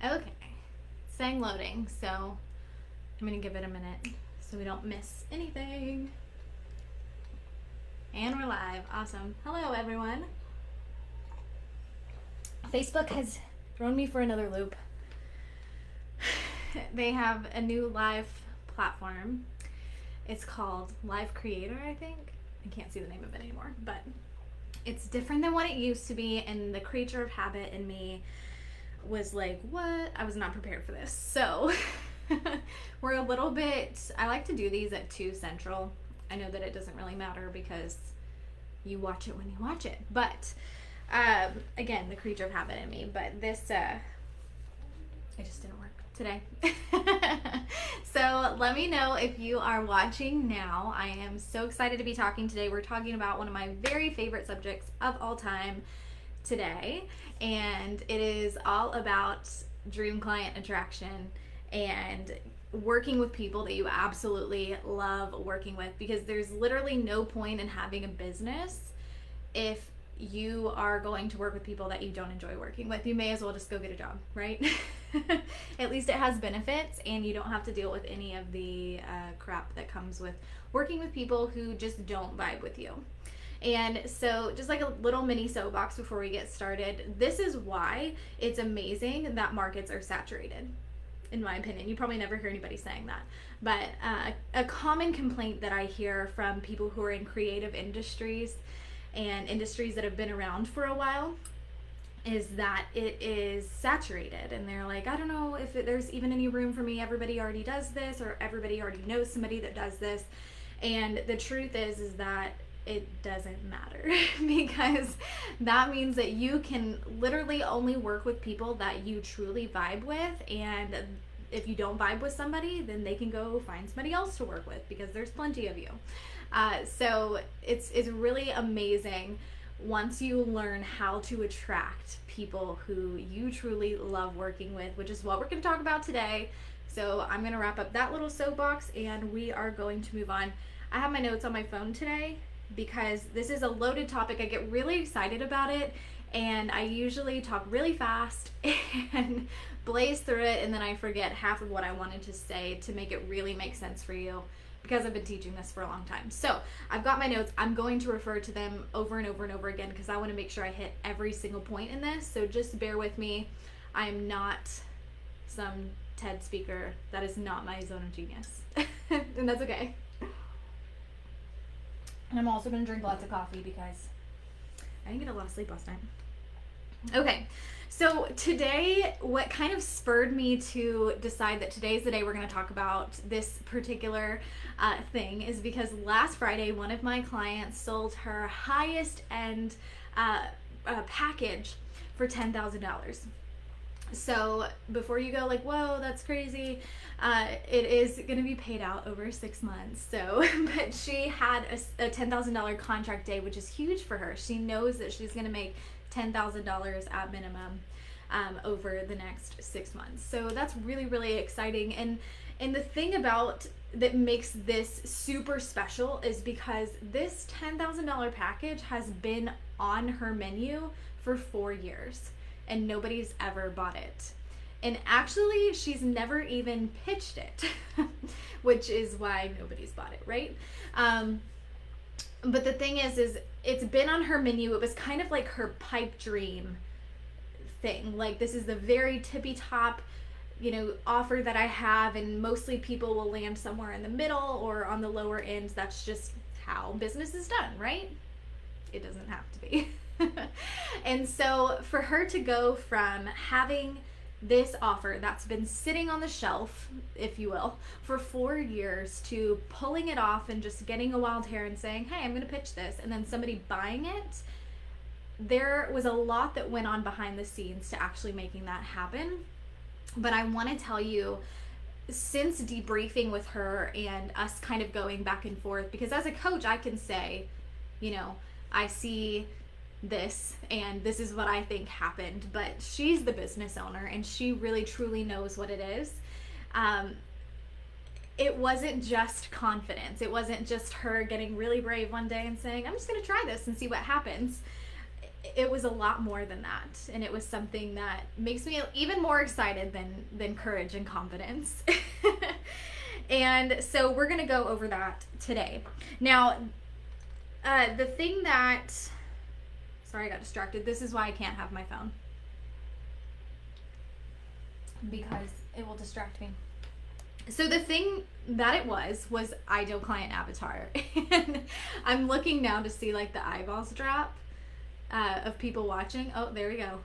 Okay, it's saying loading, so I'm gonna give it a minute so we don't miss anything. And we're live. Awesome. Hello, everyone. Facebook has thrown me for another loop. They have a new live platform. It's called Live Creator, I think. I can't see the name of it anymore, but it's different than what it used to be, and the creature of habit in me was like, what? I was not prepared for this. So we're a little bit, I like to do these at 2 Central. I know that it doesn't really matter because you watch it when you watch it. But again, the creature of habit in me. But this, it just didn't work today. So let me know if you are watching now. I am so excited to be talking today. We're talking about one of my very favorite subjects of all time today, and it is all about dream client attraction and working with people that you absolutely love working with, because there's literally no point in having a business if you are going to work with people that you don't enjoy working with. You may as well just go get a job, right? At least it has benefits, and you don't have to deal with any of the crap that comes with working with people who just don't vibe with you. And so, just like a little mini soapbox before we get started, this is why it's amazing that markets are saturated, in my opinion. You probably never hear anybody saying that. But a common complaint that I hear from people who are in creative industries and industries that have been around for a while is that it is saturated, and they're like, I don't know if there's even any room for me. Everybody already does this, or everybody already knows somebody that does this. And the truth is that it doesn't matter, because that means that you can literally only work with people that you truly vibe with. And if you don't vibe with somebody, then they can go find somebody else to work with, because there's plenty of you. So it's really amazing once you learn how to attract people who you truly love working with, which is what we're going to talk about today. So I'm going to wrap up that little soapbox, and we are going to move on. I have my notes on my phone today because this is a loaded topic. I get really excited about it, and I usually talk really fast and blaze through it, and then I forget half of what I wanted to say to make it really make sense for you, because I've been teaching this for a long time. So I've got my notes. I'm going to refer to them over and over and over again, because I want to make sure I hit every single point in this. So just bear with me. I'm not some TED speaker. That is not my zone of genius. And that's okay. And I'm also going to drink lots of coffee because I didn't get a lot of sleep last night. Okay, so today, what kind of spurred me to decide that today's the day we're going to talk about this particular thing is because last Friday, one of my clients sold her highest end package for $10,000. So before you go like, whoa, that's crazy, it is going to be paid out over 6 months. So, but she had a $10,000 contract day, which is huge for her. She knows that she's going to make $10,000 at minimum over the next 6 months. So that's really, really exciting. And the thing about that makes this super special is because this $10,000 package has been on her menu for 4 years. And nobody's ever bought it. And actually, she's never even pitched it, which is why nobody's bought it, right? But the thing is it's been on her menu. It was kind of like her pipe dream thing. Like, this is the very tippy top, offer that I have, and mostly people will land somewhere in the middle or on the lower end. That's just how business is done, right? It doesn't have to be. And so for her to go from having this offer that's been sitting on the shelf, if you will, for 4 years, to pulling it off and just getting a wild hair and saying, hey, I'm going to pitch this, and then somebody buying it, there was a lot that went on behind the scenes to actually making that happen. But I want to tell you, since debriefing with her and us kind of going back and forth, because as a coach, I can say, I see this and this is what I think happened, but she's the business owner and she really truly knows what it is. It wasn't just confidence. It wasn't just her getting really brave one day and saying, I'm just going to try this and see what happens. it was a lot more than that, and it was something that makes me even more excited than courage and confidence. And so we're gonna go over that today. Now, the thing that, sorry, I got distracted. This is why I can't have my phone, because it will distract me. So the thing that it was ideal client avatar. And I'm looking now to see like the eyeballs drop of people watching. Oh, there we go.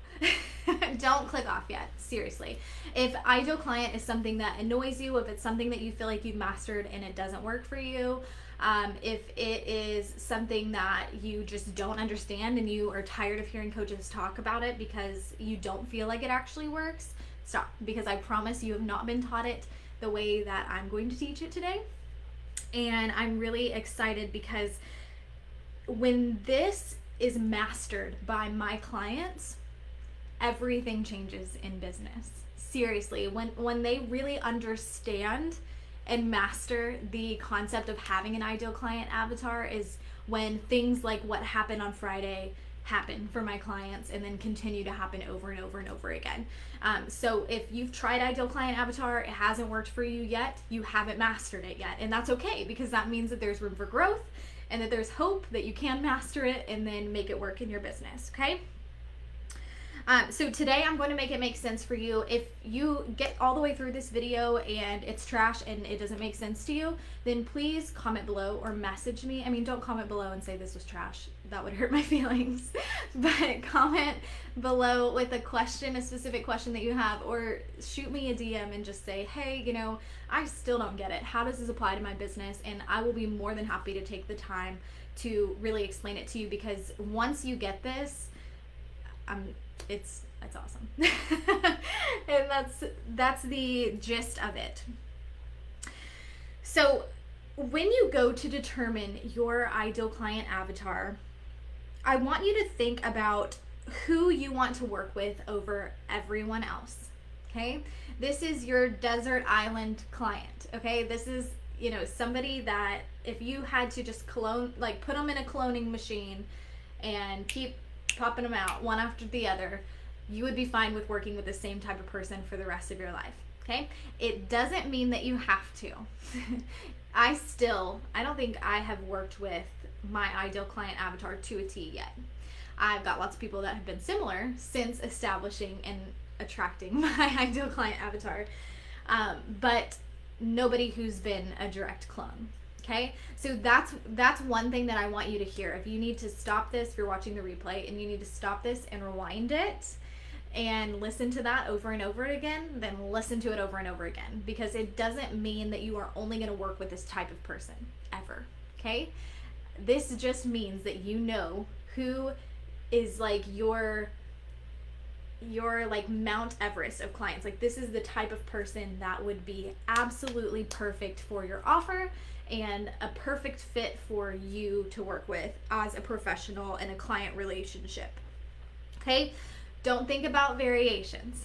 Don't click off yet. Seriously. If ideal client is something that annoys you, if it's something that you feel like you've mastered and it doesn't work for you, if it is something that you just don't understand and you are tired of hearing coaches talk about it because you don't feel like it actually works, stop. Because I promise you have not been taught it the way that I'm going to teach it today. And I'm really excited because when this is mastered by my clients, everything changes in business. Seriously, when they really understand and master the concept of having an ideal client avatar is when things like what happened on Friday happen for my clients and then continue to happen over and over and over again. So if you've tried ideal client avatar, it hasn't worked for you yet, you haven't mastered it yet. And that's okay, because that means that there's room for growth and that there's hope that you can master it and then make it work in your business, okay? So today I'm going to make it make sense for you. If you get all the way through this video and it's trash and it doesn't make sense to you, then please comment below or message me. I mean, don't comment below and say this was trash. That would hurt my feelings. But comment below with a question, a specific question that you have, or shoot me a DM and just say, hey, you know, I still don't get it. How does this apply to my business? And I will be more than happy to take the time to really explain it to you, because once you get this, it's awesome. And that's the gist of it. So when you go to determine your ideal client avatar, I want you to think about who you want to work with over everyone else. Okay? This is your desert island client. Okay? This is, you know, somebody that if you had to just clone, like put them in a cloning machine and keep popping them out one after the other, you would be fine with working with the same type of person for the rest of your life. Okay? It doesn't mean that you have to. I don't think I have worked with my ideal client avatar to a T yet. I've got lots of people that have been similar since establishing and attracting my ideal client avatar, but nobody who's been a direct clone. Okay, so that's one thing that I want you to hear. If you need to stop this, if you're watching the replay and you need to stop this and rewind it and listen to that over and over again, then listen to it over and over again, because it doesn't mean that you are only going to work with this type of person ever. Okay, this just means that you know who is like your like Mount Everest of clients. Like, this is the type of person that would be absolutely perfect for your offer and a perfect fit for you to work with as a professional in a client relationship. Okay? Don't think about variations.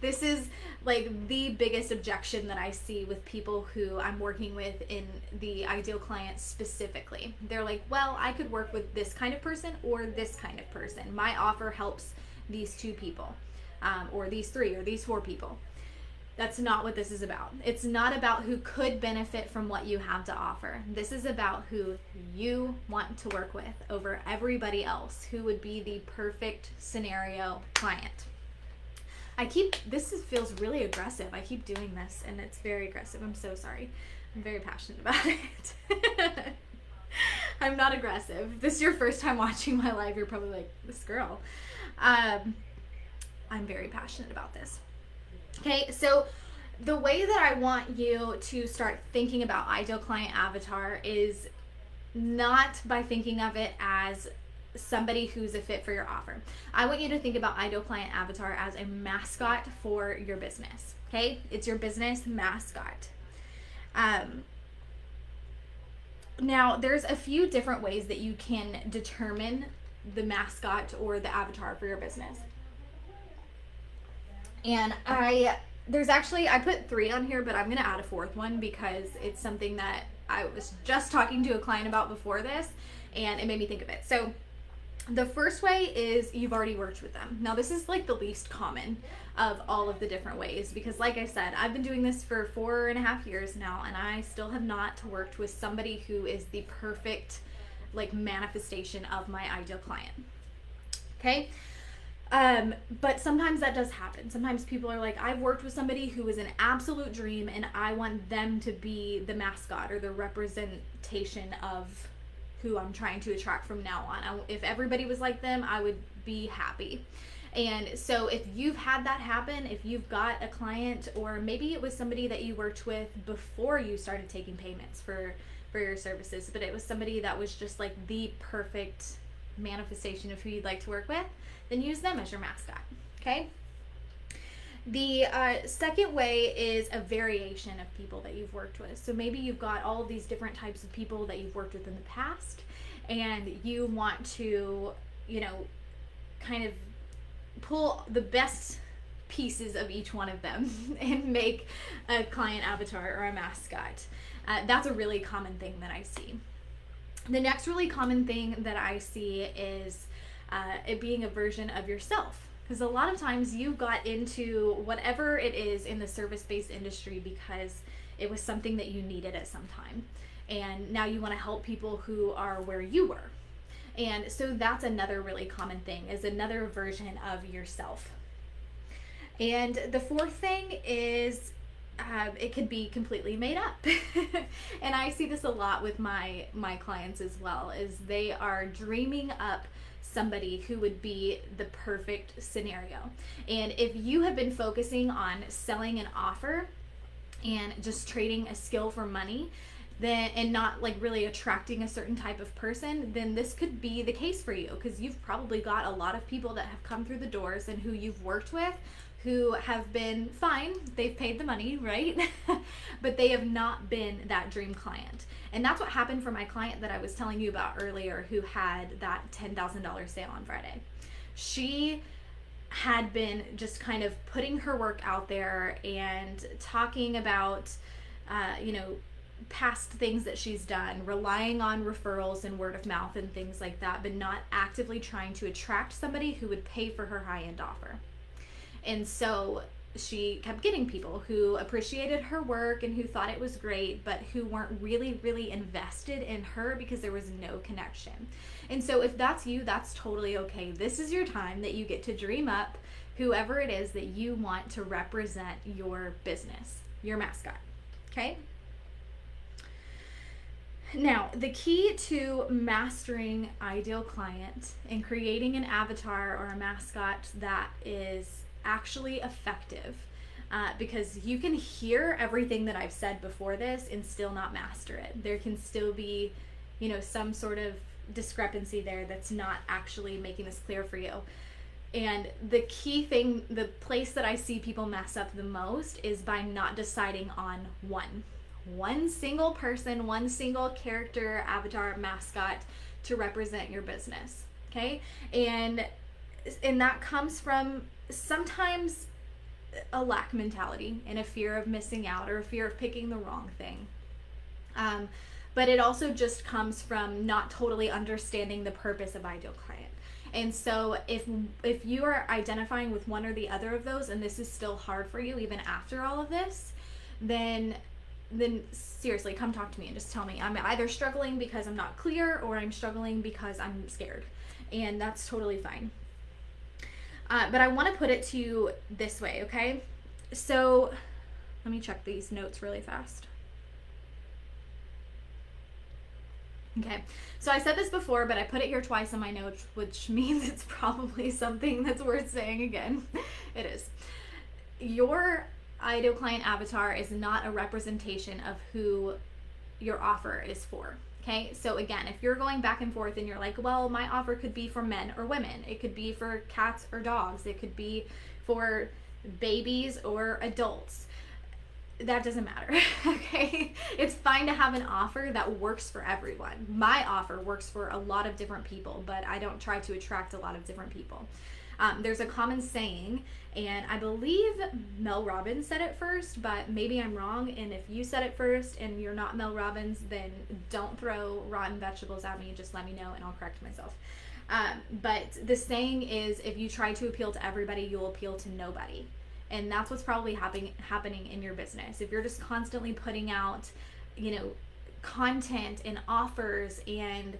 This is like the biggest objection that I see with people who I'm working with in the ideal client specifically. They're like, well, I could work with this kind of person or this kind of person. My offer helps these two people, or these three, or these four people. That's not what this is about. It's not about who could benefit from what you have to offer. This is about who you want to work with over everybody else, who would be the perfect scenario client. This feels really aggressive. I keep doing this and it's very aggressive. I'm so sorry. I'm very passionate about it. I'm not aggressive. If this is your first time watching my live, you're probably like, this girl. I'm very passionate about this. Okay, so the way that I want you to start thinking about ideal client avatar is not by thinking of it as somebody who's a fit for your offer. I want you to think about ideal client avatar as a mascot for your business. Okay, it's your business mascot. Now, there's a few different ways that you can determine the mascot or the avatar for your business. And I put 3 on here, but I'm going to add a 4th one because it's something that I was just talking to a client about before this and it made me think of it. So The first way is you've already worked with them. Now, this is like the least common of all of the different ways because, like I said, I've been doing this for 4.5 years now, and I still have not worked with somebody who is the perfect like manifestation of my ideal client. Okay. But sometimes that does happen. Sometimes people are like, I've worked with somebody who is an absolute dream and I want them to be the mascot or the representation of who I'm trying to attract from now on. If everybody was like them, I would be happy. And so if you've had that happen, if you've got a client, or maybe it was somebody that you worked with before you started taking payments for your services, but it was somebody that was just like the perfect manifestation of who you'd like to work with, then use them as your mascot. Okay. The second way is a variation of people that you've worked with. So maybe you've got all of these different types of people that you've worked with in the past, and you want to, kind of pull the best pieces of each one of them and make a client avatar or a mascot. That's a really common thing that I see. The next really common thing that I see is it being a version of yourself. Because a lot of times you got into whatever it is in the service-based industry because it was something that you needed at some time. And now you want to help people who are where you were. And so that's another really common thing, is another version of yourself. And the fourth thing is it could be completely made up. And I see this a lot with my clients as well, is they are dreaming up somebody who would be the perfect scenario. And if you have been focusing on selling an offer and just trading a skill for money, then, and not like really attracting a certain type of person, then this could be the case for you, because you've probably got a lot of people that have come through the doors and who you've worked with who have been fine. They've paid the money, right? But they have not been that dream client. And that's what happened for my client that I was telling you about earlier, who had that $10,000 sale on Friday. She had been just kind of putting her work out there and talking about, past things that she's done, relying on referrals and word of mouth and things like that, but not actively trying to attract somebody who would pay for her high-end offer. And so she kept getting people who appreciated her work and who thought it was great, but who weren't really, really invested in her because there was no connection. And so if that's you, that's totally okay. This is your time that you get to dream up whoever it is that you want to represent your business, your mascot. Okay? Now, the key to mastering ideal client and creating an avatar or a mascot that is actually effective, because you can hear everything that I've said before this and still not master it. There can still be, some sort of discrepancy there that's not actually making this clear for you. And the key thing, the place that I see people mess up the most, is by not deciding on one single person, one single character, avatar, mascot to represent your business. Okay? And that comes from sometimes a lack mentality and a fear of missing out or a fear of picking the wrong thing. But it also just comes from not totally understanding the purpose of ideal client. And so if you are identifying with one or the other of those, and this is still hard for you even after all of this, then seriously, come talk to me and just tell me. I'm either struggling because I'm not clear, or I'm struggling because I'm scared. And that's totally fine. But I want to put it to you this way, okay? So let me check these notes really fast. Okay, so I said this before, but I put it here twice in my notes, which means it's probably something that's worth saying again. It is. Your ideal client avatar is not a representation of who your offer is for. Okay, so again, if you're going back and forth and you're like, well, my offer could be for men or women, it could be for cats or dogs, it could be for babies or adults, that doesn't matter. Okay, it's fine to have an offer that works for everyone. My offer works for a lot of different people, but I don't try to attract a lot of different people. There's a common saying, and I believe Mel Robbins said it first, but maybe I'm wrong. And if you said it first and you're not Mel Robbins, then don't throw rotten vegetables at me. Just let me know and I'll correct myself. But the saying is, if you try to appeal to everybody, you'll appeal to nobody. And that's what's probably happening in your business. If you're just constantly putting out, content and offers and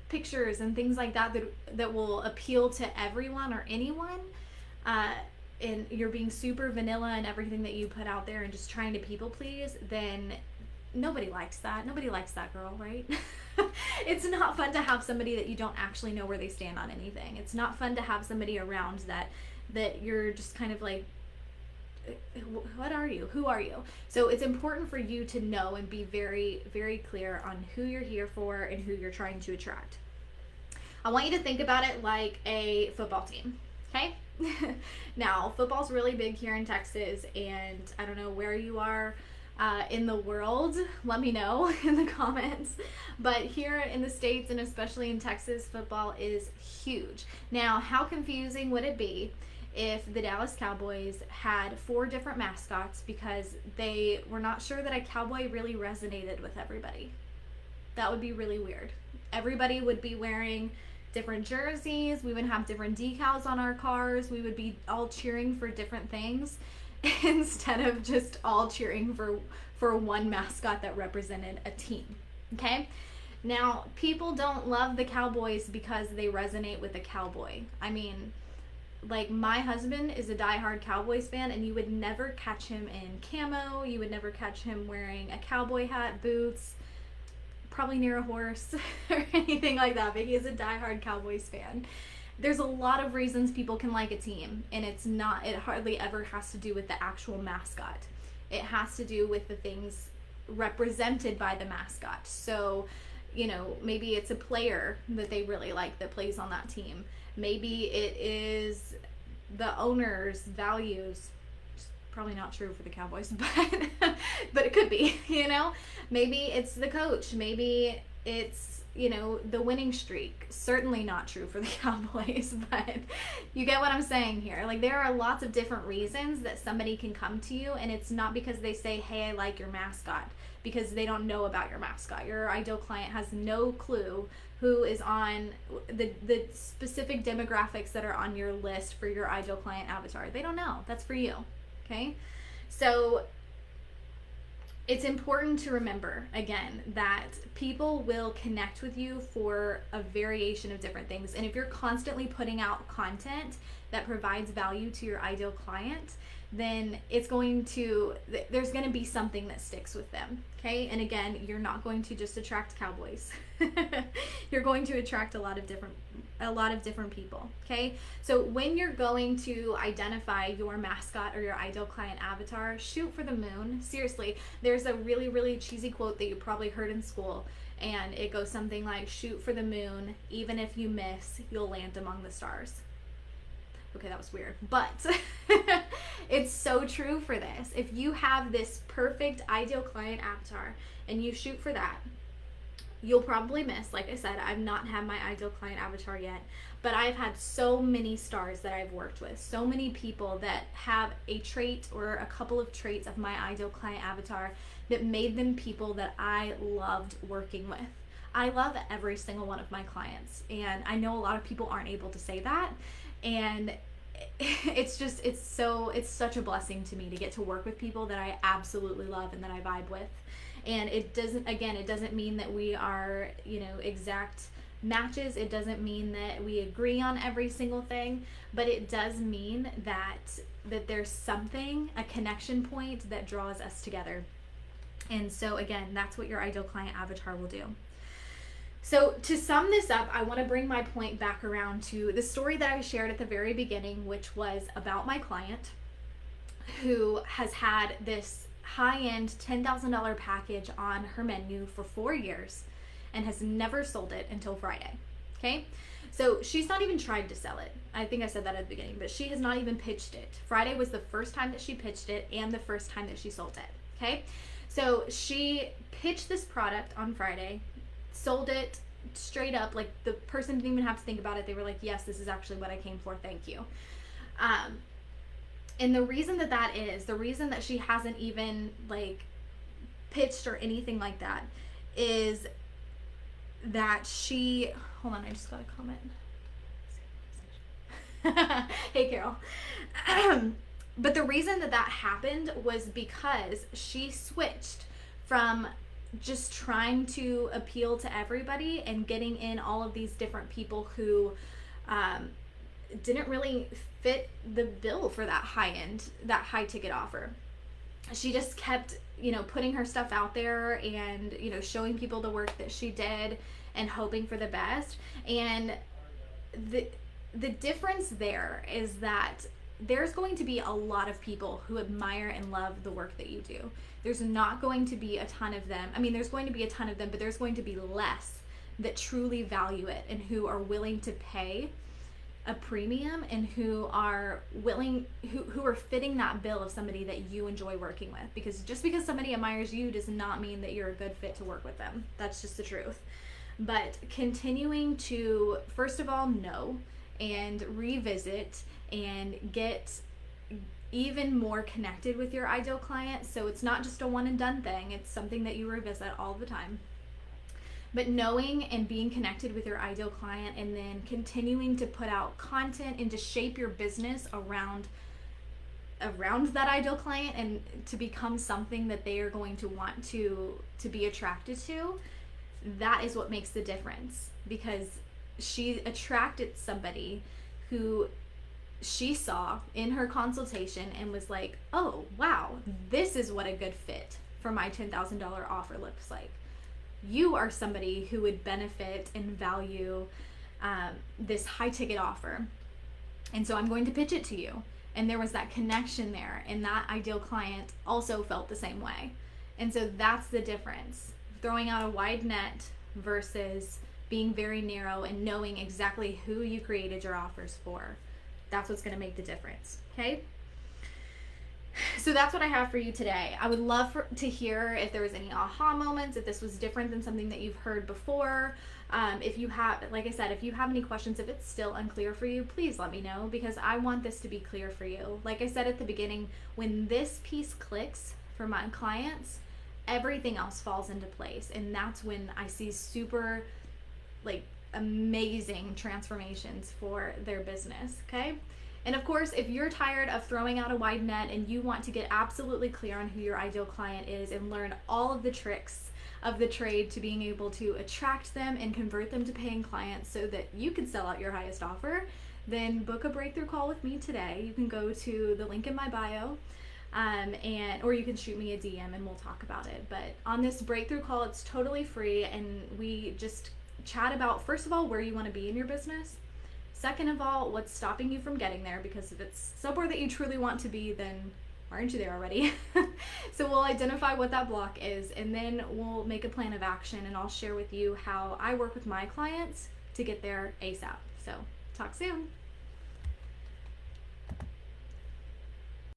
pictures and things like that will appeal to everyone or anyone, and you're being super vanilla in everything that you put out there and just trying to people please, then nobody likes that. Nobody likes that, girl, right? It's not fun to have somebody that you don't actually know where they stand on anything. It's not fun to have somebody around that you're just kind of like, what are you? Who are you? So it's important for you to know and be very, very clear on who you're here for and who you're trying to attract. I want you to think about it like a football team, okay? Now, football's really big here in Texas, and I don't know where you are in the world. Let me know in the comments. But here in the States, and especially in Texas, football is huge. Now, how confusing would it be if the Dallas Cowboys had 4 different mascots because they were not sure that a cowboy really resonated with everybody? That would be really weird. Everybody would be wearing different jerseys. We would have different decals on our cars. We would be all cheering for different things instead of just all cheering for one mascot that represented a team. Okay? Now, people don't love the Cowboys because they resonate with the cowboy. I mean, like, my husband is a diehard Cowboys fan, and you would never catch him in camo. You would never catch him wearing a cowboy hat, boots, probably near a horse or anything like that, but he is a diehard Cowboys fan. There's a lot of reasons people can like a team, and it hardly ever has to do with the actual mascot. It has to do with the things represented by the mascot. So, maybe it's a player that they really like that plays on that team. Maybe it is the owner's values. It's probably not true for the Cowboys, but it could be, Maybe it's the coach. Maybe it's, the winning streak. Certainly not true for the Cowboys, but you get what I'm saying here. Like, there are lots of different reasons that somebody can come to you, and it's not because they say, hey, I like your mascot, because they don't know about your mascot. Your ideal client has no clue who is on the specific demographics that are on your list for your ideal client avatar. They don't know. That's for you. Okay? So it's important to remember, again, that people will connect with you for a variation of different things. And if you're constantly putting out content that provides value to your ideal client, then there's going to be something that sticks with them. Okay? And again, you're not going to just attract cowboys. You're going to attract a lot of different people. Okay? So when you're going to identify your mascot or your ideal client avatar, shoot for the moon. Seriously, there's a really, really cheesy quote that you probably heard in school, and it goes something like, shoot for the moon, even if you miss, you'll land among the stars. Okay, that was weird, but it's so true for this. If you have this perfect ideal client avatar and you shoot for that, you'll probably miss. Like I said, I've not had my ideal client avatar yet, but I've had so many stars that I've worked with, so many people that have a trait or a couple of traits of my ideal client avatar that made them people that I loved working with. I love every single one of my clients, and I know a lot of people aren't able to say that. And it's such a blessing to me to get to work with people that I absolutely love and that I vibe with. And it doesn't mean that we are, exact matches. It doesn't mean that we agree on every single thing, but it does mean that there's something, a connection point that draws us together. And so again, that's what your ideal client avatar will do. So to sum this up, I want to bring my point back around to the story that I shared at the very beginning, which was about my client who has had this high-end $10,000 package on her menu for 4 years and has never sold it until Friday. Okay? So she's not even tried to sell it. I think I said that at the beginning, but she has not even pitched it. Friday was the first time that she pitched it and the first time that she sold it. Okay? So she pitched this product on Friday, sold it straight up. Like, the person didn't even have to think about it. They were like, yes, this is actually what I came for, thank you. And the reason the reason that she hasn't even pitched or anything like that is that she, hold on, I just got a comment. Hey, Carol. But the reason that that happened was because she switched from just trying to appeal to everybody and getting in all of these different people who um, didn't really fit the bill for that that high ticket offer. She just kept, putting her stuff out there and, showing people the work that she did and hoping for the best. And the difference there is that there's going to be a lot of people who admire and love the work that you do. There's not going to be a ton of them. I mean, there's going to be a ton of them, but there's going to be less that truly value it and who are willing to pay a premium and who are who are fitting that bill of somebody that you enjoy working with. Because just because somebody admires you does not mean that you're a good fit to work with them. That's just the truth. But continuing to, first of all, know and revisit and get even more connected with your ideal client. So it's not just a one and done thing, it's something that you revisit all the time. But knowing and being connected with your ideal client, and then continuing to put out content and to shape your business around that ideal client and to become something that they are going to want to be attracted to, that is what makes the difference. Because she attracted somebody who she saw in her consultation and was like, oh wow, this is what a good fit for my $10,000 offer looks like. You are somebody who would benefit and value this high ticket offer, and so I'm going to pitch it to you. And there was that connection there, and that ideal client also felt the same way. And so that's the difference, throwing out a wide net versus being very narrow and knowing exactly who you created your offers for. That's what's going to make the difference. Okay, so that's what I have for you today. I would love to hear if there was any aha moments, if this was different than something that you've heard before. If you have, like I said, if you have any questions, if it's still unclear for you, please let me know, because I want this to be clear for you. Like I said at the beginning, when this piece clicks for my clients, everything else falls into place. And that's when I see super amazing transformations for their business. Okay. And of course, if you're tired of throwing out a wide net and you want to get absolutely clear on who your ideal client is and learn all of the tricks of the trade to being able to attract them and convert them to paying clients so that you can sell out your highest offer, then book a breakthrough call with me today. You can go to the link in my bio, or you can shoot me a DM and we'll talk about it. But on this breakthrough call, it's totally free, and we just chat about, first of all, where you want to be in your business. Second of all, what's stopping you from getting there? Because if it's somewhere that you truly want to be, then why aren't you there already? So we'll identify what that block is, and then we'll make a plan of action, and I'll share with you how I work with my clients to get there ASAP. So talk soon.